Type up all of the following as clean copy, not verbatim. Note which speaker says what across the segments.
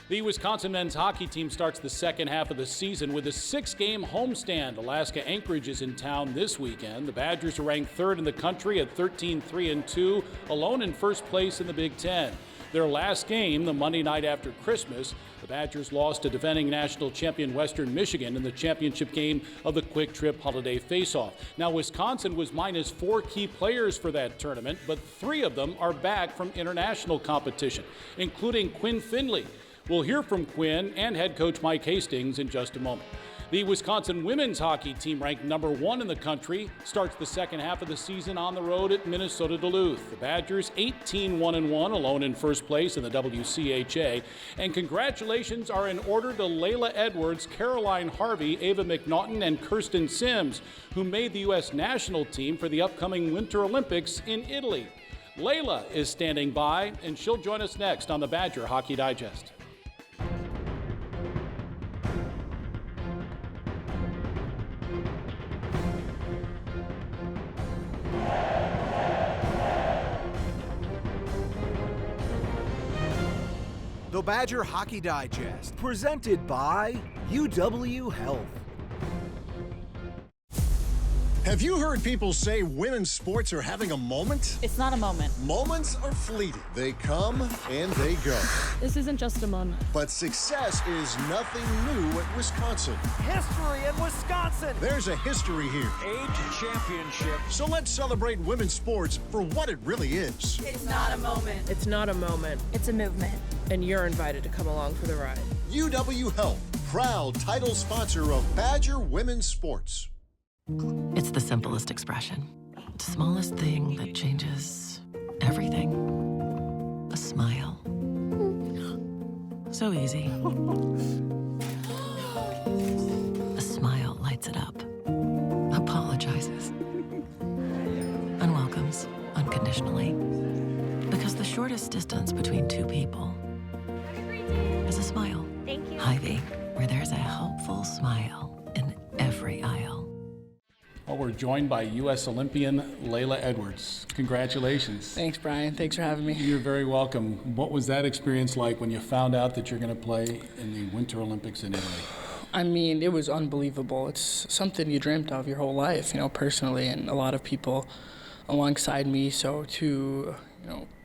Speaker 1: The Wisconsin men's hockey team starts the second half of the season with a 6-game homestand. Alaska-Anchorage is in town this weekend. The Badgers are ranked third in the country at 13-3-2, alone in first place in the Big Ten. Their last game, the Monday night after Christmas, the Badgers lost to defending national champion Western Michigan in the championship game of the Quick Trip Holiday Faceoff. Now, Wisconsin was minus 4 key players for that tournament, but 3 of them are back from international competition, including Quinn Finley. We'll hear from Quinn and head coach Mike Hastings in just a moment. The Wisconsin women's hockey team, ranked number 1 in the country, starts the second half of the season on the road at Minnesota Duluth. The Badgers 18-1-1, alone in first place in the WCHA. And congratulations are in order to Laila Edwards, Caroline Harvey, Ava McNaughton, and Kirsten Sims, who made the U.S. national team for the upcoming Winter Olympics in Italy. Laila is standing by, and she'll join us next on the Badger Hockey Digest.
Speaker 2: The Badger Hockey Digest, presented by UW Health.
Speaker 3: Have you heard people say women's sports are having a moment?
Speaker 4: It's not a moment.
Speaker 3: Moments are fleeting. They come and they go.
Speaker 4: This isn't just a moment.
Speaker 3: But success is nothing new at Wisconsin.
Speaker 2: History in Wisconsin.
Speaker 3: There's a history here.
Speaker 2: Age championship.
Speaker 3: So let's celebrate women's sports for what it really is.
Speaker 4: It's not a moment.
Speaker 5: It's not a moment.
Speaker 4: It's a movement.
Speaker 5: And you're invited to come along for the ride.
Speaker 3: UW Health, proud title sponsor of Badger Women's Sports.
Speaker 6: It's the simplest expression. The smallest thing that changes everything. A smile. So easy. A smile lights it up. Apologizes. And welcomes unconditionally. Because the shortest distance between two people is a smile.
Speaker 4: Thank you.
Speaker 6: Hy-Vee, where there's a helpful smile in every aisle.
Speaker 1: Well, we're joined by U.S. Olympian Laila Edwards. Congratulations.
Speaker 7: Thanks, Brian. Thanks for having me.
Speaker 1: You're very welcome. What was that experience like when you found out that you're going to play in the Winter Olympics in Italy?
Speaker 7: I mean, it was unbelievable. It's something you dreamt of your whole life, personally, and a lot of people alongside me. So to,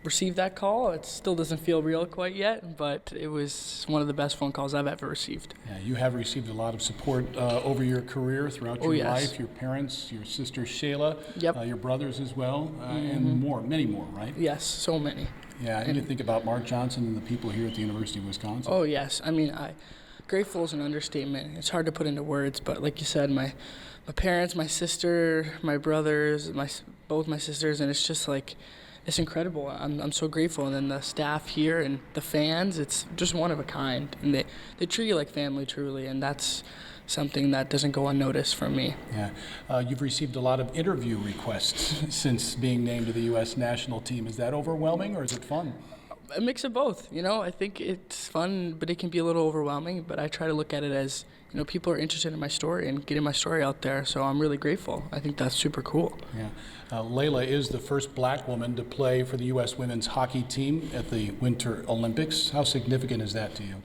Speaker 7: receive that call, it still doesn't feel real quite yet, but it was one of the best phone calls I've ever received.
Speaker 1: Yeah, you have received a lot of support over your career throughout your
Speaker 7: yes.
Speaker 1: life, your parents, your sister Shayla,
Speaker 7: Yep.
Speaker 1: Your brothers as well, and many more, right?
Speaker 7: Yes, so many.
Speaker 1: Yeah, and you think about Mark Johnson and the people here at the University of Wisconsin.
Speaker 7: Oh, yes. I mean, grateful is an understatement. It's hard to put into words, but like you said, my parents, my sister, my brothers, both my sisters, and it's just like, it's incredible. I'm so grateful. And then the staff here and the fans, it's just one of a kind. And they treat you like family, truly, and that's something that doesn't go unnoticed from me.
Speaker 1: Yeah. You've received a lot of interview requests since being named to the U.S. national team. Is that overwhelming or is it fun?
Speaker 7: A mix of both. I think it's fun, but it can be a little overwhelming. But I try to look at it as, people are interested in my story and getting my story out there. So I'm really grateful. I think that's super cool.
Speaker 1: Yeah. Laila is the first black woman to play for the U.S. women's hockey team at the Winter Olympics. How significant is that to you?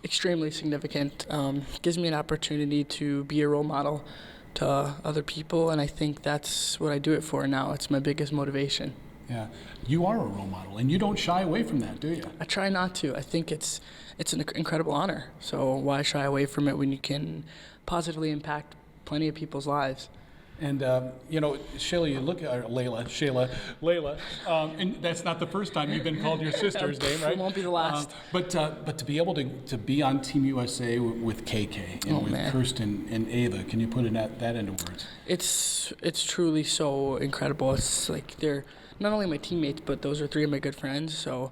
Speaker 7: Extremely significant. Gives me an opportunity to be a role model to other people, and I think that's what I do it for now. It's my biggest motivation.
Speaker 1: Yeah, you are a role model, and you don't shy away from that, do you?
Speaker 7: I try not to. I think it's an incredible honor. So why shy away from it when you can positively impact plenty of people's lives?
Speaker 1: And, Shayla, you look at Laila, and that's not the first time you've been called your sister's name, right?
Speaker 7: It won't be the last.
Speaker 1: But to be able to be on Team USA with KK and with Kirsten and Ava, can you put that into words?
Speaker 7: It's truly so incredible. It's like they're not only my teammates, but those are 3 of my good friends. So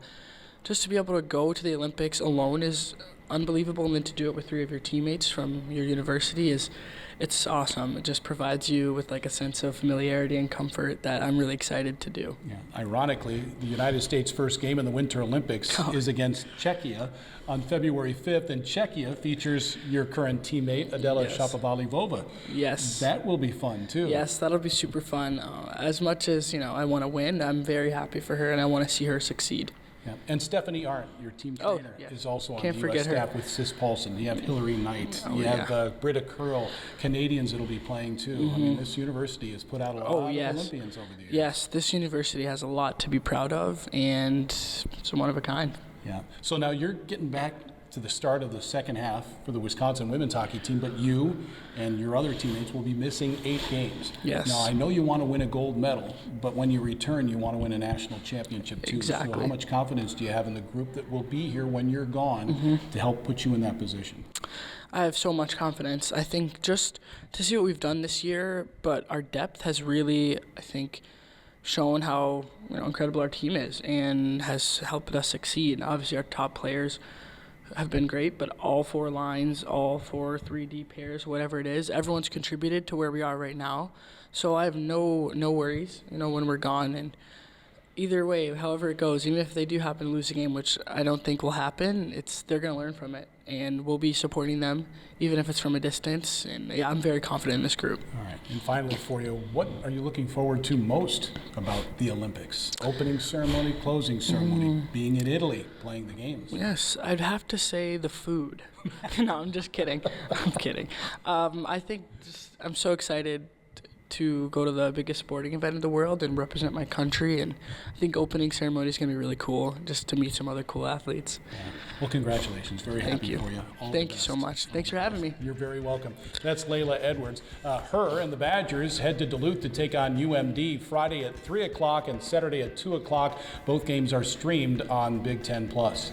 Speaker 7: just to be able to go to the Olympics alone is unbelievable, and then to do it with 3 of your teammates from your university it's awesome. It just provides you with like a sense of familiarity and comfort that I'm really excited to do.
Speaker 1: Yeah. Ironically, the United States' first game in the Winter Olympics is against Czechia on February 5th, and Czechia features your current teammate, Adela Shapovalov.
Speaker 7: Yes.
Speaker 1: That will be fun, too.
Speaker 7: Yes, that'll be super fun. As much as, I want to win, I'm very happy for her, and I want to see her succeed.
Speaker 1: Yeah. And Stephanie Arndt, your team trainer, is also on
Speaker 7: Can't
Speaker 1: the
Speaker 7: forget
Speaker 1: U.S. staff
Speaker 7: her.
Speaker 1: with Sis Paulson. You have Hillary Knight. You have Britta Curl, Canadians that'll be playing too. I mean, this university has put out a lot of Olympians over the years.
Speaker 7: Yes, this university has a lot to be proud of, and it's one of a kind.
Speaker 1: Yeah. So now you're getting back to the start of the second half for the Wisconsin women's hockey team, but you and your other teammates will be missing 8 games.
Speaker 7: Yes.
Speaker 1: Now, I know you want to win a gold medal, but when you return, you want to win a national championship too.
Speaker 7: Exactly.
Speaker 1: So how much confidence do you have in the group that will be here when you're gone to help put you in that position?
Speaker 7: I have so much confidence. I think just to see what we've done this year, but our depth has really, I think, shown how incredible our team is and has helped us succeed. Obviously, our top players have been great, but all 4 lines, all 4 3D pairs, whatever it is, everyone's contributed to where we are right now. So I have no worries, when we're gone. And either way, however it goes, even if they do happen to lose a game, which I don't think will happen, they're going to learn from it, and we'll be supporting them, even if it's from a distance. And I'm very confident in this group.
Speaker 1: All right. And finally for you, what are you looking forward to most about the Olympics? Opening ceremony, closing ceremony, being in Italy, playing the games.
Speaker 7: Yes, I'd have to say the food. No, I'm just kidding. I'm kidding. I think I'm so excited to go to the biggest sporting event in the world and represent my country, and I think opening ceremony is going to be really cool, just to meet some other cool athletes.
Speaker 1: Yeah. Well, congratulations. Very happy for you.
Speaker 7: Thank you so much. Thanks for having me.
Speaker 1: You're very welcome. That's Laila Edwards. Her and the Badgers head to Duluth to take on UMD Friday at 3 o'clock and Saturday at 2 o'clock. Both games are streamed on Big Ten Plus.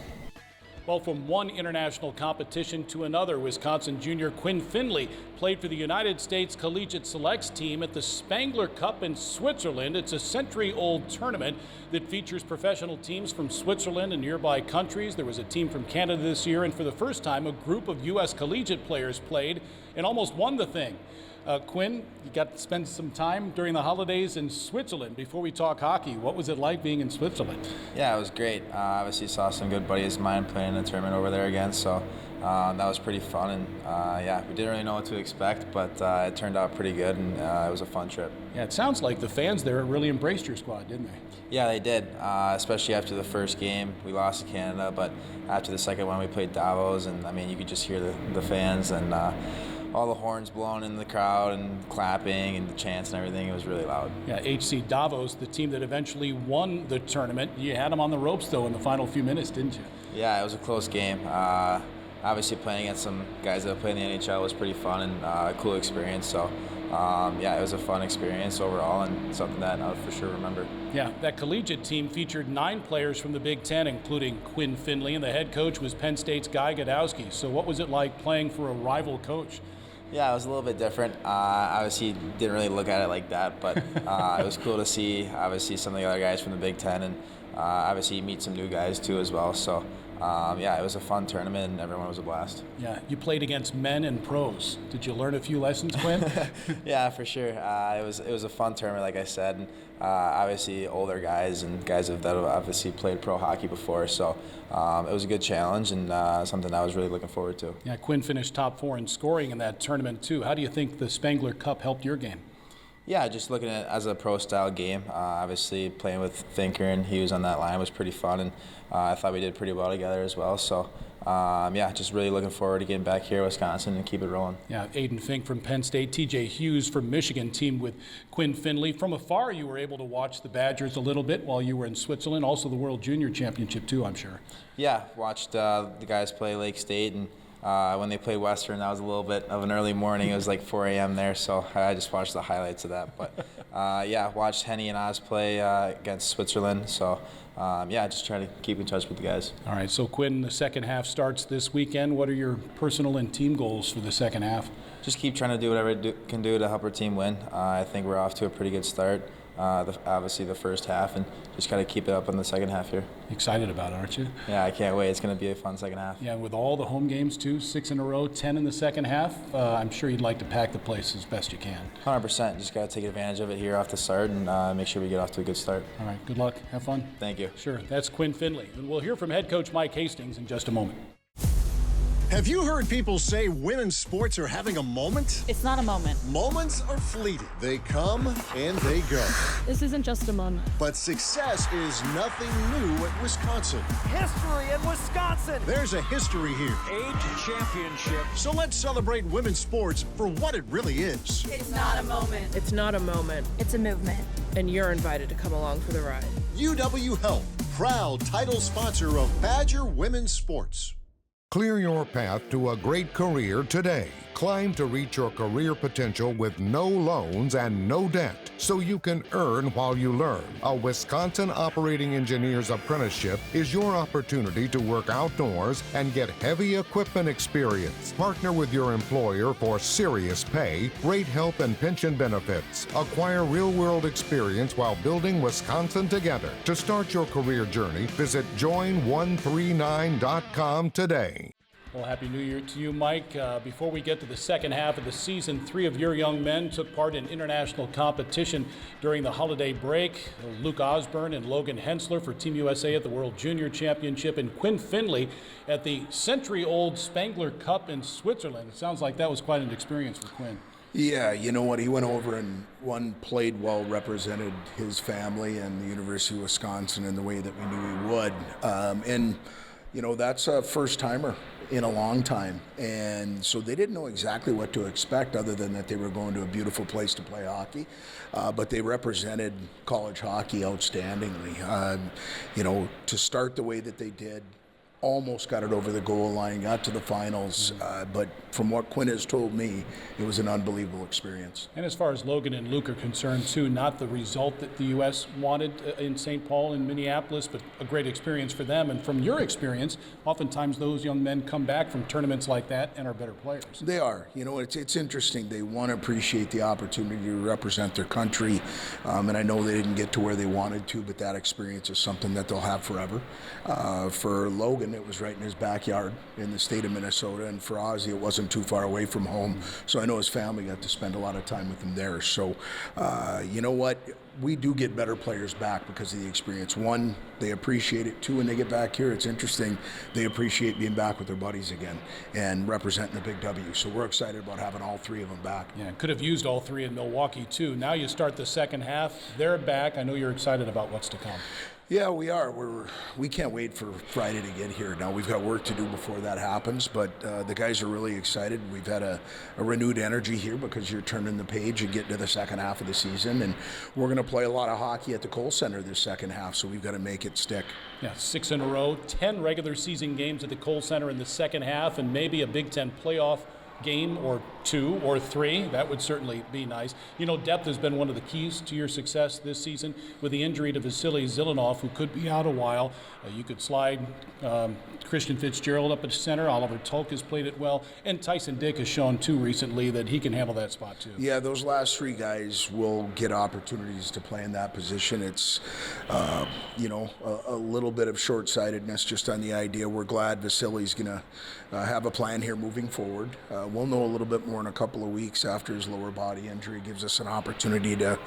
Speaker 1: Well, from one international competition to another, Wisconsin junior Quinn Finley played for the United States Collegiate Selects team at the Spengler Cup in Switzerland. It's a century-old tournament that features professional teams from Switzerland and nearby countries. There was a team from Canada this year, and for the first time, a group of U.S. collegiate players played and almost won the thing. Quinn, you got to spend some time during the holidays in Switzerland. Before we talk hockey, what was it like being in Switzerland?
Speaker 8: Yeah, it was great. Obviously saw some good buddies of mine playing in a tournament over there again, so that was pretty fun. And we didn't really know what to expect, but it turned out pretty good, and it was a fun trip.
Speaker 1: Yeah, it sounds like the fans there really embraced your squad, didn't they?
Speaker 8: Yeah, they did, especially after the first game. We lost to Canada, but after the second one, we played Davos, and I mean, you could just hear the fans and all the horns blowing in the crowd and clapping and the chants and everything. It was really loud. Yeah,
Speaker 1: HC Davos, the team that eventually won the tournament. You had them on the ropes, though, in the final few minutes, didn't you?
Speaker 8: Yeah, it was a close game. Obviously, playing against some guys that play in the NHL was pretty fun and a cool experience. So, it was a fun experience overall and something that I'll for sure remember.
Speaker 1: Yeah, that collegiate team featured 9 players from the Big Ten, including Quinn Finley, and the head coach was Penn State's Guy Godowski. So what was it like playing for a rival coach?
Speaker 8: Yeah, it was a little bit different. Obviously, didn't really look at it like that, but it was cool to see, obviously, some of the other guys from the Big Ten, and obviously you meet some new guys, too, as well. So, it was a fun tournament, and everyone was a blast.
Speaker 1: Yeah, you played against men and pros. Did you learn a few lessons, Quinn?
Speaker 8: Yeah, for sure. It was a fun tournament, like I said, and obviously older guys and guys that have obviously played pro hockey before. So it was a good challenge and something I was really looking forward to.
Speaker 1: Yeah, Quinn finished top 4 in scoring in that tournament, too. How do you think the Spengler Cup helped your game?
Speaker 8: Yeah, just looking at it as a pro-style game. Obviously, playing with Thinker and Hughes on that line was pretty fun, and I thought we did pretty well together as well. So, just really looking forward to getting back here, Wisconsin, and keep it rolling. Yeah,
Speaker 1: Aiden Fink from Penn State, TJ Hughes from Michigan teamed with Quinn Finley. From afar, you were able to watch the Badgers a little bit while you were in Switzerland, also the World Junior Championship, too, I'm sure.
Speaker 8: Yeah, watched the guys play Lake State, and when they played Western, that was a little bit of an early morning. It was like 4 a.m. there, so I just watched the highlights of that. But, watched Henny and Oz play against Switzerland. So, just try to keep in touch with the guys.
Speaker 1: All right, so Quinn, the second half starts this weekend. What are your personal and team goals for the second half?
Speaker 8: Just keep trying to do whatever I can do to help our team win. I think we're off to a pretty good start. Obviously the first half, and just got to keep it up in the second half here.
Speaker 1: Excited about it, aren't you?
Speaker 8: Yeah, I can't wait. It's going to be a fun second half.
Speaker 1: Yeah, with all the home games too, 6 in a row, 10 in the second half, I'm sure you'd like to pack the place as best you can.
Speaker 8: 100%. Just got to take advantage of it here off the start and make sure we get off to a good start.
Speaker 1: All right, good luck. Have fun.
Speaker 8: Thank you.
Speaker 1: Sure. That's Quinn Finley. And we'll hear from head coach Mike Hastings in just a moment.
Speaker 3: Have you heard people say women's sports are having a moment?
Speaker 4: It's not a moment.
Speaker 3: Moments are fleeting. They come and they go.
Speaker 4: This isn't just a moment.
Speaker 3: But success is nothing new at Wisconsin.
Speaker 2: History in Wisconsin.
Speaker 3: There's a history here.
Speaker 2: Age championship.
Speaker 3: So let's celebrate women's sports for what it really is.
Speaker 4: It's not a moment.
Speaker 5: It's not a moment,
Speaker 4: It's a movement.
Speaker 5: and you're invited to come along for the ride.
Speaker 3: UW Health, proud title sponsor of Badger Women's Sports.
Speaker 9: Clear your path to a great career today. Climb to reach your career potential with no loans and no debt, so you can earn while you learn. A Wisconsin Operating Engineer's Apprenticeship is your opportunity to work outdoors and get heavy equipment experience. Partner with your employer for serious pay, great health and pension benefits. Acquire real-world experience while building Wisconsin together. To start your career journey, visit join139.com today.
Speaker 1: Well, Happy New Year to you, Mike. Before we get to the second half of the season, 3 of your young men took part in international competition during the holiday break. Luke Osborne and Logan Hensler for Team USA at the World Junior Championship, and Quinn Finley at the century-old Spengler Cup in Switzerland. It sounds like that was quite an experience for Quinn.
Speaker 10: Yeah, you know what? He went over and played well, represented his family and the University of Wisconsin in the way that we knew he would. And, you know, that's a first-timer in a long time. And so they didn't know exactly what to expect other than that they were going to a beautiful place to play hockey. But they represented college hockey outstandingly. You know, to start the way that they did, almost got it over the goal line, got to the finals, but from what Quinn has told me, it was an unbelievable experience.
Speaker 1: And as far as Logan and Luke are concerned, too, not the result that the U.S. wanted in St. Paul and Minneapolis, but a great experience for them. And from your experience, oftentimes those young men come back from tournaments like that and are better players.
Speaker 10: They are. You know, it's interesting. They want to appreciate the opportunity to represent their country, and I know they didn't get to where they wanted to, but that experience is something that they'll have forever. For Logan, it was right in his backyard in the state of Minnesota, and for Ozzy, it wasn't too far away from home. So I know his family got to spend a lot of time with him there. So, you know what? We do get better players back because of the experience. One, they appreciate it. Two, when they get back here, it's interesting. They appreciate being back with their buddies again and representing the Big W. So we're excited about having all 3 of them back.
Speaker 1: Yeah, could have used all 3 in Milwaukee, too. Now you start the second half. They're back. I know you're excited about what's to come.
Speaker 10: Yeah, we are. We can't wait for Friday to get here. Now, we've got work to do before that happens, but the guys are really excited. We've had a renewed energy here because you're turning the page and getting to the second half of the season, and we're going to play a lot of hockey at the Kohl Center this second half, so we've got to make it stick.
Speaker 1: Yeah, 6 in a row, 10 regular season games at the Kohl Center in the second half, and maybe a Big Ten playoff game or 2 or 3. That would certainly be nice. You know, depth has been one of the keys to your success this season. With the injury to Vasily Zilanov, who could be out a while, you could slide Christian Fitzgerald up at center. Oliver Tulk has played it well, and Tyson Dick has shown too recently that he can handle that spot too.
Speaker 10: Yeah, those last 3 guys will get opportunities to play in that position. It's you know, a little bit of short-sightedness just on the idea. We're glad Vasily's going to have a plan here moving forward. We'll know a little bit more in a couple of weeks after his lower body injury. Gives us an opportunity to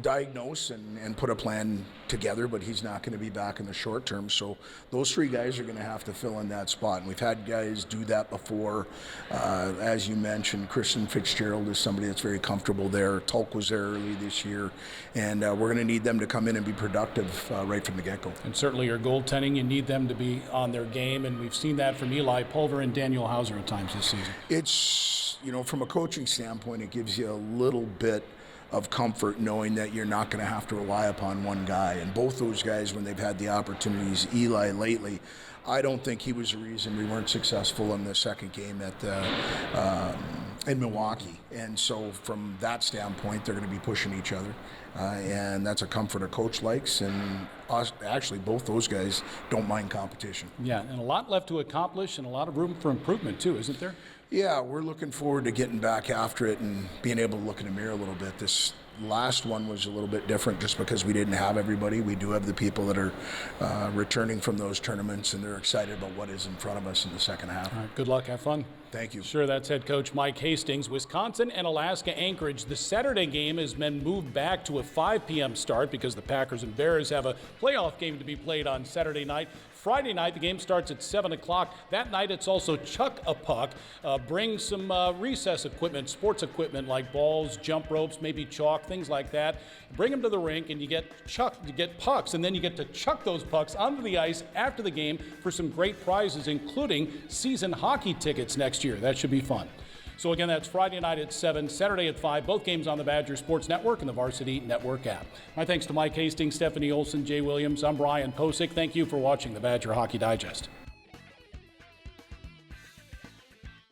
Speaker 10: diagnose and put a plan together, but he's not going to be back in the short term. So those 3 guys are going to have to fill in that spot. And we've had guys do that before. As you mentioned, Christian Fitzgerald is somebody that's very comfortable there. Tulk was there early this year. And we're going to need them to come in and be productive right from the get-go.
Speaker 1: And certainly your goaltending, you need them to be on their game. And we've seen that from Eli Pulver and Daniel Hauser at times this season.
Speaker 10: It's, you know, from a coaching standpoint, it gives you a little bit of comfort knowing that you're not going to have to rely upon one guy. And both those guys, when they've had the opportunities, Eli lately, I don't think he was the reason we weren't successful in the second game at in Milwaukee. And so from that standpoint, they're going to be pushing each other. And that's a comfort a coach likes. And actually, both those guys don't mind competition.
Speaker 1: Yeah, and a lot left to accomplish and a lot of room for improvement too, isn't there?
Speaker 10: Yeah, we're looking forward to getting back after it and being able to look in the mirror a little bit. This last one was a little bit different just because we didn't have everybody. We do have the people that are returning from those tournaments, and they're excited about what is in front of us in the second half.
Speaker 1: All right, good luck. Have fun.
Speaker 10: Thank you.
Speaker 1: Sure, that's head coach Mike Hastings. Wisconsin and Alaska-Anchorage. The Saturday game has been moved back to a 5 p.m. start because the Packers and Bears have a playoff game to be played on Saturday night. Friday night, the game starts at 7 o'clock. That night, it's also Chuck a Puck. Bring some recess equipment, sports equipment like balls, jump ropes, maybe chalk, things like that. Bring them to the rink, and you get pucks, and then you get to chuck those pucks onto the ice after the game for some great prizes, including season hockey tickets next year. That should be fun. So again, that's Friday night at 7, Saturday at 5, both games on the Badger Sports Network and the Varsity Network app. My thanks to Mike Hastings, Stephanie Olson, Jay Williams. I'm Brian Posick. Thank you for watching the Badger Hockey Digest.